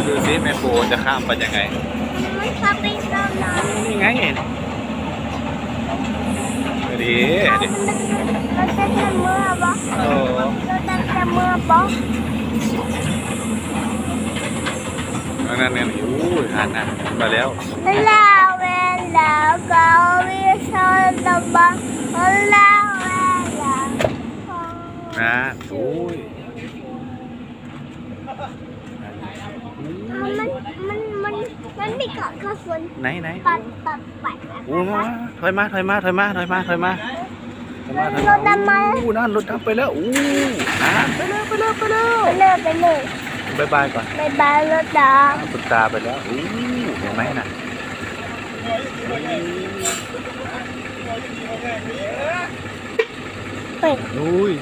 ดูซิแม่โคจะข้ามไปยังไงมันขับไปตามน้ำนี่ไงดีดิเราจะทำเมื่อปะเราจะทำเมื่อปะนั่นเนี่ยอู้ทานนะมาแล้วลาเวลาเกาวิชาตบะลาเวลานะอุ้ยมันไม่เกาะข้าวฝนไหนปัดโอ้ถอยมารถดำมานั่นรถดำไปแล้วอู้ไปเลยบายบายก่อนบายบายรถดำคุณตาไปแล้วอู้เห็นไหมน่ะอุ้ย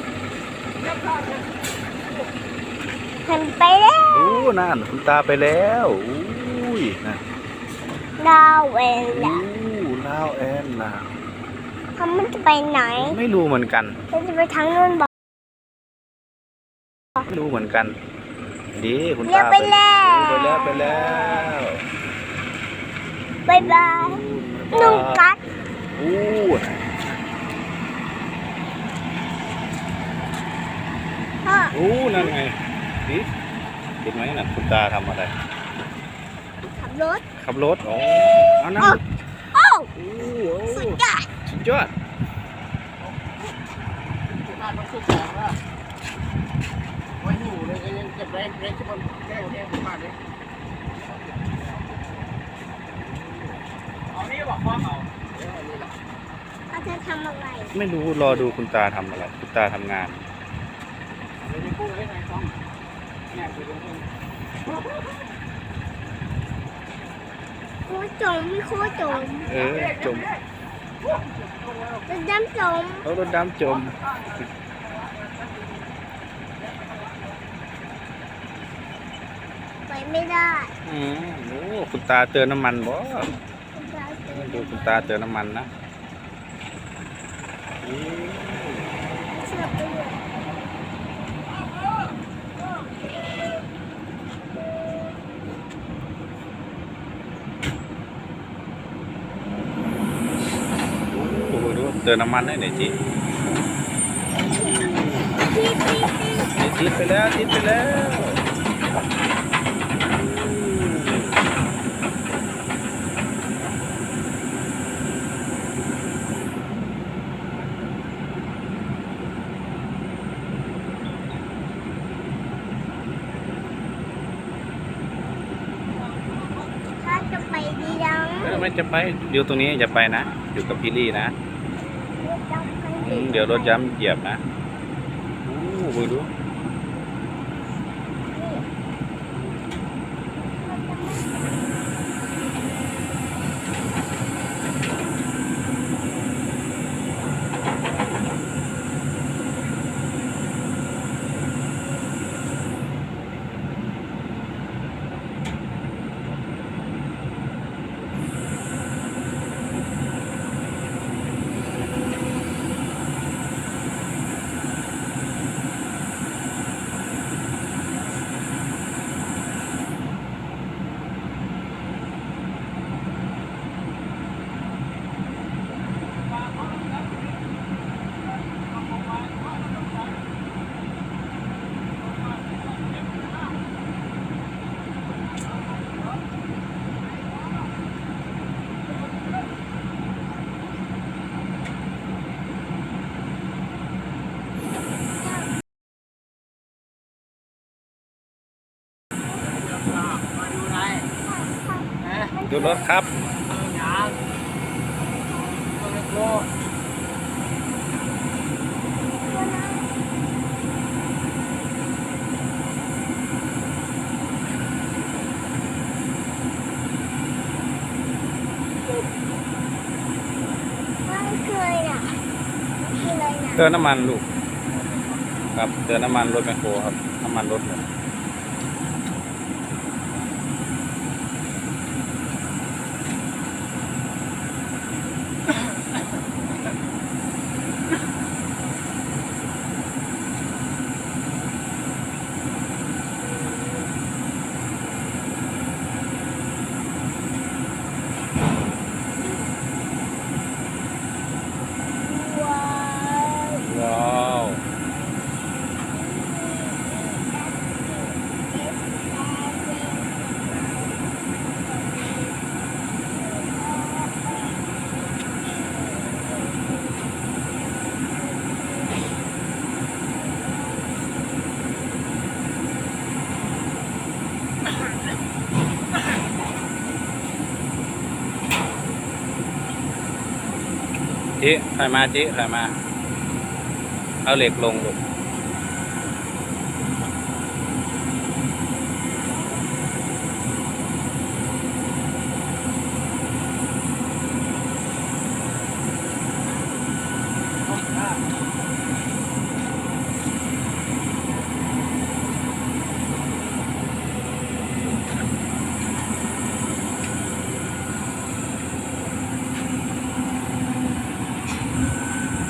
หันไปแล้วนั่นคุณตาไปแล้วอุ้ยนะลาวเอ็นล่ะลาวแอนล่ะมันจะไปไหนไม่รู้เหมือนกันจะไปทางนู้นบอกไม่รู้เหมือนกันดีคุณตาไปแล้วบายบายนุ่งกัดนั่นไงดิเห็นไหมน่ะคุณตาทำอะไรขับรถอ๋อนั่นสุดยอดเขาจะทำอะไรไม่รู้รอดูคุณตาทำอะไรคุณตาทำงานโคจมจมรถดำจมรถดำจมไปไม่ได้โอ้คุณตาเติมน้ำมันบ่ดูคุณตาเติมน้ำมันนะเติมน้ำมันได้ไหนจีติดไปแล้วถ้าจะไปดียังไม่จะไปอยู่ตรงนี้จะไปนะอยู่กับพี่ลี่นะเดี๋ยวรถย้ำเหยียบนะดูรถครับเติมน้ำมันลูกครับเติมน้ำมันรถแมคโครครับน้ำมันรถเลย จิถอยมาจิถอยมา เอาเหล็กลงลูก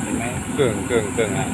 เห็นไหมเกิ่งอ่ะ